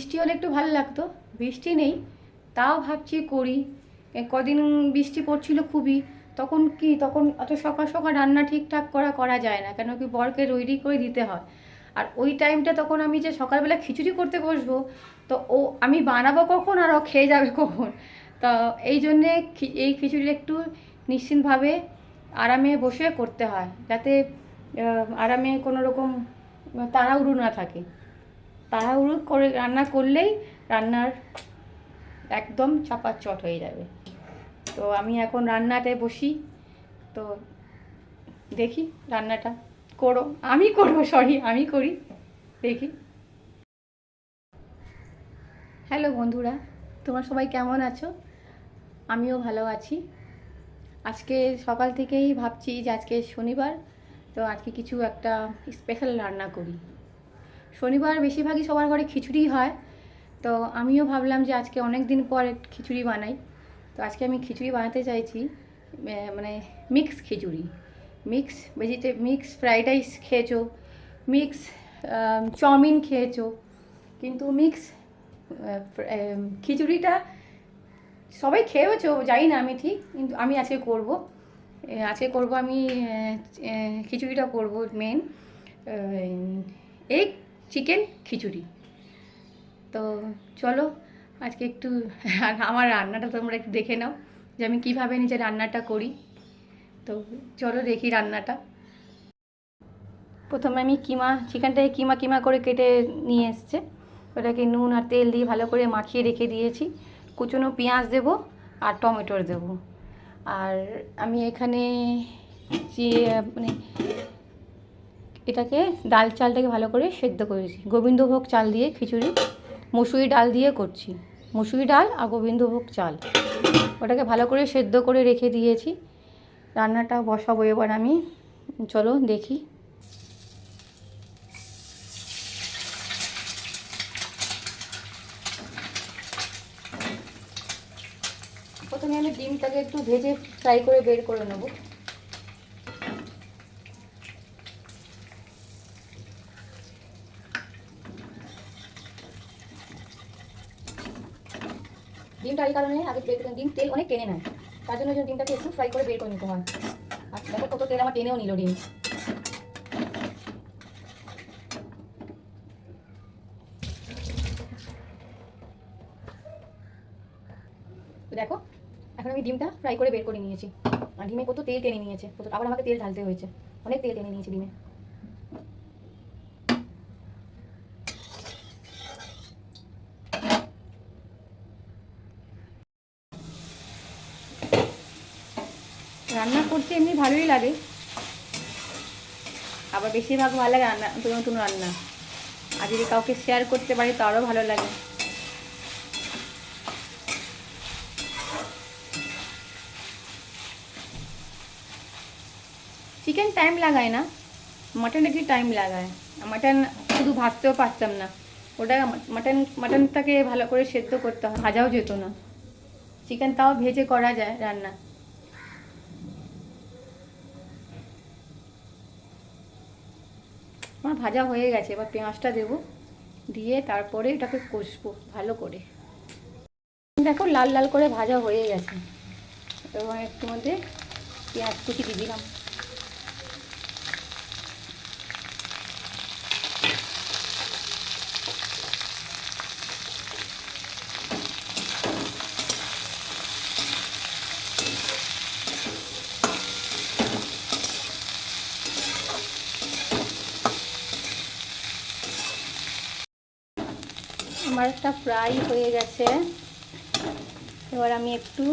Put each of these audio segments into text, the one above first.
বৃষ্টি হলে একটু ভালো লাগতো, বৃষ্টি নেই, তাও ভাবছি করি। কদিন বৃষ্টি পড়ছিল খুবই, তখন অত সকাল সকাল রান্না ঠিকঠাক করা যায় না, কেন কি বরকে রেডি করে দিতে হয়। আর ওই টাইমটা তখন আমি যে সকালবেলা খিচুড়ি করতে বসবো, তো আমি বানাবো কখন আর ও খেয়ে যাবে কখন। তা এই জন্যে এই খিচুড়িটা একটু নিশ্চিন্তভাবে আরামে বসে করতে হয়, যাতে আরামে কোনো রকম তাড়াহুড়ো না থাকে। তাড়াহুড়ো করে রান্না করলেই রান্নার একদম চাপাচট হয়ে যাবে। তো আমি এখন রান্নাতে বসি, তো দেখি রান্নাটা আমি করি, দেখি। হ্যালো বন্ধুরা, তোমরা সবাই কেমন আছো? আমিও ভালো আছি। আজকে সকাল থেকেই ভাবছি যে আজকে শনিবার, তো আজকে কিছু একটা স্পেশাল রান্না করি। শনিবার বেশিরভাগই সবার ঘরে খিচুড়ি হয়, তো আমিও ভাবলাম যে আজকে অনেক দিন পর খিচুড়ি বানাই। তো আজকে আমি খিচুড়ি বানাতে চাইছি, মানে মিক্স খিচুড়ি, মিক্স ফ্রাইড রাইস খেয়েছো, মিক্স চাউমিন খেয়েছো, কিন্তু মিক্স খিচুড়িটা সবাই খেয়েছো জানি না আমি ঠিক, কিন্তু আমি আজকে করব আমি খিচুড়িটা করব মেন এগ চিকেন খিচুড়ি। তো চলো আজকে একটু আমার রান্নাটা তোমরা একটু দেখে নাও যে আমি কীভাবে নিজে রান্নাটা করি। তো চলো দেখি রান্নাটা। প্রথমে আমি চিকেনটাকে কিমা করে কেটে নিয়ে এসছে, ওটাকে নুন আর তেল দিয়ে ভালো করে মাখিয়ে রেখে দিয়েছি। কুচনো পেঁয়াজ দেবো আর টমেটোর দেবো। আর আমি এখানে মানে এটাকে চালটাকে ভালো করে সেদ্ধ করেছি, গোবিন্দভোগ চাল দিয়ে খিচুড়ি, মুসুরি ডাল দিয়ে করছি, মুসুরি ডাল আর গোবিন্দভোগ চাল, ওটাকে ভালো করে সেদ্ধ করে রেখে দিয়েছি। রান্নাটা বসাবো এবার আমি, চলো দেখি। প্রথমে আমি ডিমটাকে একটু ভেজে ফ্রাই করে বের করে নেব। ডিমটা এই কারণে আগে ডিম তেল অনেক টেনে নেয়, তার জন্য ডিমটাকে একটু ফ্রাই করে বের করে নিতে হয়। আচ্ছা দেখো কত তেল আমার টেনেও নিল ডিম। দেখো এখন আমি ডিমটা ফ্রাই করে বের করে নিয়েছি, আর ডিমে কত তেল টেনে নিয়েছে, আবার আমাকে তেল ঢালতে হয়েছে, অনেক তেল টেনে নিয়েছে ডিমে। রান্না করতে এমনি ভালোই লাগে, আবার বেশিরভাগ ভালো লাগে রান্না, নতুন নতুন রান্না, আর যদি কাউকে শেয়ার করতে পারি তো আরও ভালো লাগে। চিকেন টাইম লাগায় না, মাটন একটু টাইম লাগায়। মাটন শুধু ভাজতেও পারতাম না, ওটা মাটনটাকে ভালো করে সেদ্ধ করতে হয়, ভাজাও যেত না। চিকেন তাও ভেজে করা যায় রান্না। আমার ভাজা হয়ে গেছে, এবার পেঁয়াজটা দেবো, দিয়ে তারপরে এটাকে কষবো ভালো করে। দেখো লাল লাল করে ভাজা হয়ে গেছে, এবং একটু মধ্যে পেঁয়াজ কুচি দিয়ে দিলাম। আমার একটা ফ্রাই হয়ে গেছে, এবার আমি একটু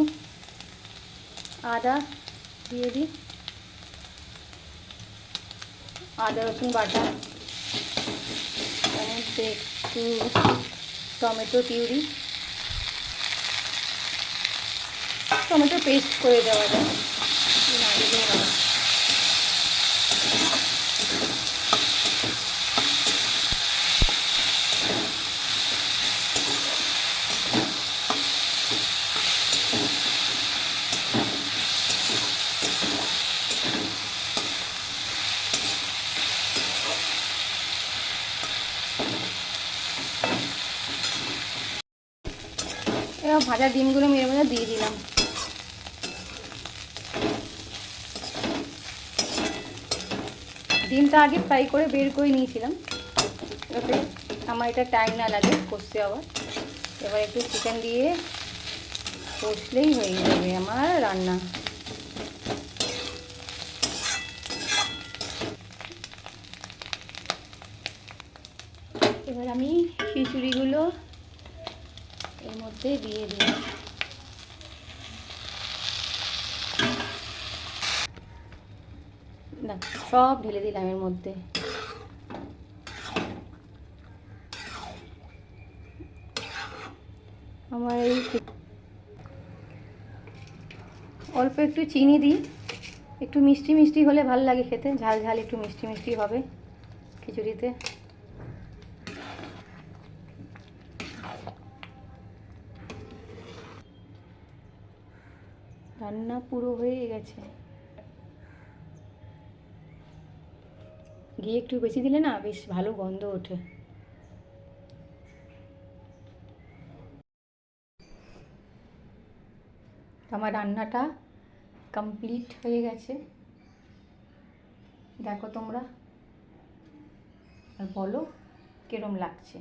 আদা দিয়ে দিই, আদা রসুন বাটা, তার মধ্যে একটু টমেটো পিউরি, টমেটো পেস্ট করে দেওয়া যায়, না দিলেও হয়। ভাজা ডিমগুলো মেরে মেরে দিয়ে দিলাম। ডিমটা আগে ফ্রাই করে বের করে নিয়েছিলাম, যাতে আমার এটা টাইম না লাগে কষতে। আবার এবার একটু চিকেন দিয়ে কষলেই হয়ে যাবে আমার রান্না। এবার আমি খিচুড়িগুলো এর মধ্যে দিয়ে দিই। না, সব ঢেলে দিলাম এর মধ্যে। আমার এই অল্প একটু চিনি দিই, একটু মিষ্টি মিষ্টি হলে ভালো লাগে খেতে, ঝাল ঝাল একটু মিষ্টি মিষ্টি হবে খিচুড়িতে। রান্না পুরো হয়ে গেছে। ঘি একটু বেশি দিলে না বেশ ভালো গন্ধ ওঠে। আমার রান্নাটা কমপ্লিট হয়ে গেছে, দেখো তোমরা আর বলো কিরম লাগছে।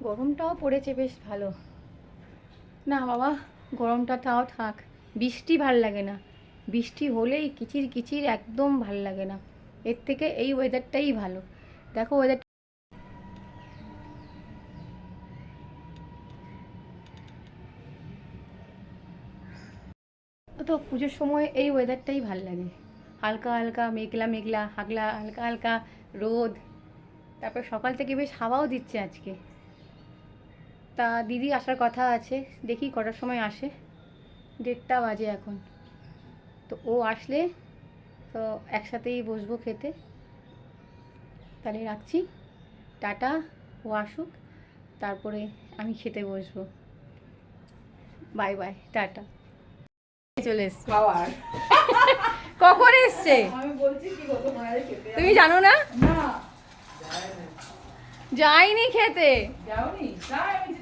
গরমটাও পড়েছে বেশ ভালো। না বাবা, গরমটা তাও থাক, বৃষ্টি ভাল লাগে না। বৃষ্টি হলেই কিচির কিচির, একদম ভাল লাগে না। এর থেকে এই ওয়েদারটাই ভালো। দেখো ওয়েদার তো পুজোর সময় এই ওয়েদারটাই ভাল লাগে। হালকা হালকা মেঘলা মেঘলা, হালকা হালকা রোদ, তারপর সকাল থেকে বেশ হাওয়াও দিচ্ছে আজকে। তা দিদি আসার কথা আছে, দেখি কটার সময় আসে। 1:30 বাজে এখন। তো ও আসলে তো একসাথেই বসবো খেতে। তাহলে রাখছি, টাটা। ও আসুক, তারপরে আমি খেতে বসবো। Bye bye, tata. চলে এসছে। কখন এসছে তুমি জানো না? যাইনি খেতে।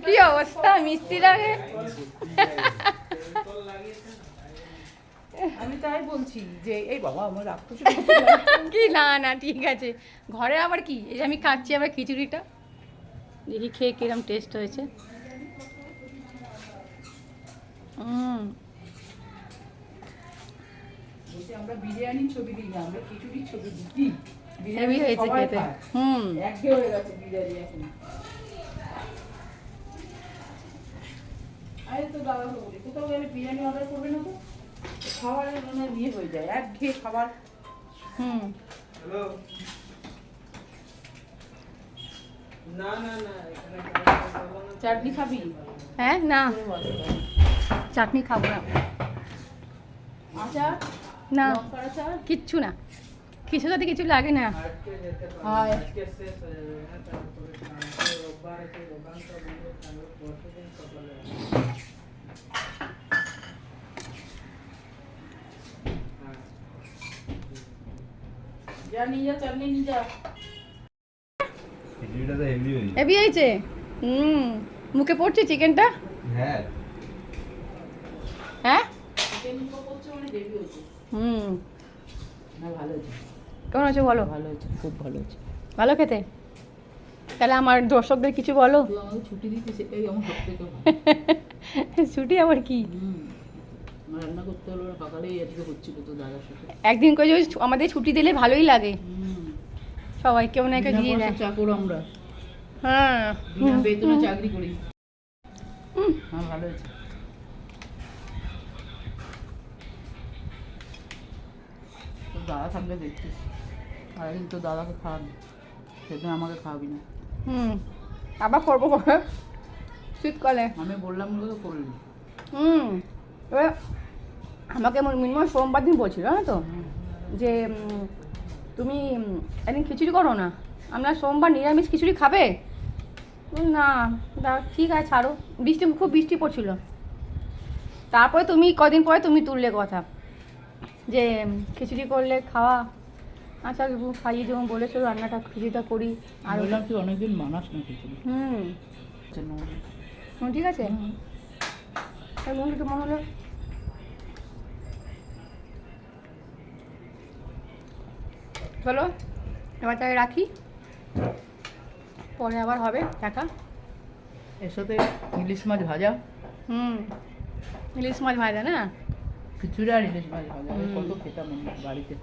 কি অবস্থা মিষ্টি লাগে। আমি তাই বলছি যে এই বাবা আমার রাক্ষস কি না না ঠিক আছে। ঘরে আবার কি, এই যে আমি খাচ্ছি আবার খিচুড়িটা, দেখি খেয়ে কিরম টেস্ট হয়েছে। আমরা বিরিয়ানির ছবি দিই না, আমরা খিচুড়ির ছবি দিই। হেভি হয়েছে খেতে। একঘেয়ে হয়ে গেছে বিরিয়ানি এখন। আরে তো দাদা তো বলি, কোথাও গেলে বিরিয়ানি অর্ডার করবে না তো? খাবারের মানে ইয়ে হয়ে যায়, একঘেয়ে খাবার। হ্যালো। না না না, এখানে চাটনি খাবি? হ্যাঁ না, চাটনি খাবো না। আচার না, লঙ্কার আচার কিচ্ছু না, কিছু সাথে কিছু লাগে না। আজকে যেতে হায়। আজকে শেষ হয়ে যাবে, হ্যাঁ তারপরে কালকে রোববার আছে, দোকানটা বন্ধ, তাহলে পরশুদিন সকালে আসবে। হ্যাঁ যা নিয়ে যা, চাটনি নিয়ে যা। খিচুড়িটা তো হেভি হয়েছে। হেভি হয়েছে। মুখে পড়ছে চিকেনটা। হ্যাঁ হ্যাঁ চিকেন করছে মানে হেভি হয়েছে। না ভালো হয়েছে, কেমন আছে বলো? ভালো হয়েছে, খুব ভালো হয়েছে। ভালো খেতে। তাহলে আমার দর্শকদের কিছু বলো। তুই আমাকে ছুটি দিতে, সেটাই আমার সব থেকে ভালো। ছুটি আবার কি? আমার রান্না করতে হলো না, সকালেই আজকে হচ্ছিল তো দাদার সাথে। একদিন করে যদি আমাদের ছুটি দিলে ভালোই লাগে, সবাই কেউ না কেউ দিয়ে দেয়। চাকর আমরা, হ্যাঁ বিনা বেতনে চাকরি করি। হ্যাঁ ভালো হয়েছে। তোর দাদা থাকলে দেখছিস, আর একদিন তোর দাদাকে খাওয়াবি, সেদিন আমাকে খাওয়াবি না। আবার করবো কবে? শীতকালে। আমি বললাম বলে তো করলি। এবার আমাকে মিনিমাম সোমবার দিন বলছিল, জানো তো, যে তুমি একদিন খিচুড়ি করো না, আমরা সোমবার নিরামিষ খিচুড়ি খাবে। না ঠিক আছে ছাড়ো, খুব বৃষ্টি পড়ছিল। তারপরে তুমি কদিন পরে তুমি তুললে কথা যে খিচুড়ি করলে খাওয়া আচ্ছা খাইয়ে যেমন বলেছো রান্নাটা খিচুড়িটা করি আর বললাম তুই অনেকদিন মানাস না খিচুড়ি হুম ঠিক আছে তাই মনে তো মনে হলো চলো এবার তাই রাখি, পরে আবার হবে দেখা। এর সাথে ইলিশ মাছ ভাজা, হুম ইলিশ মাছ ভাজা না, খিচুড়ি আর ইলিশ মাছ ভাজা, হুম। কত খেতাম আমরা বাড়িতে।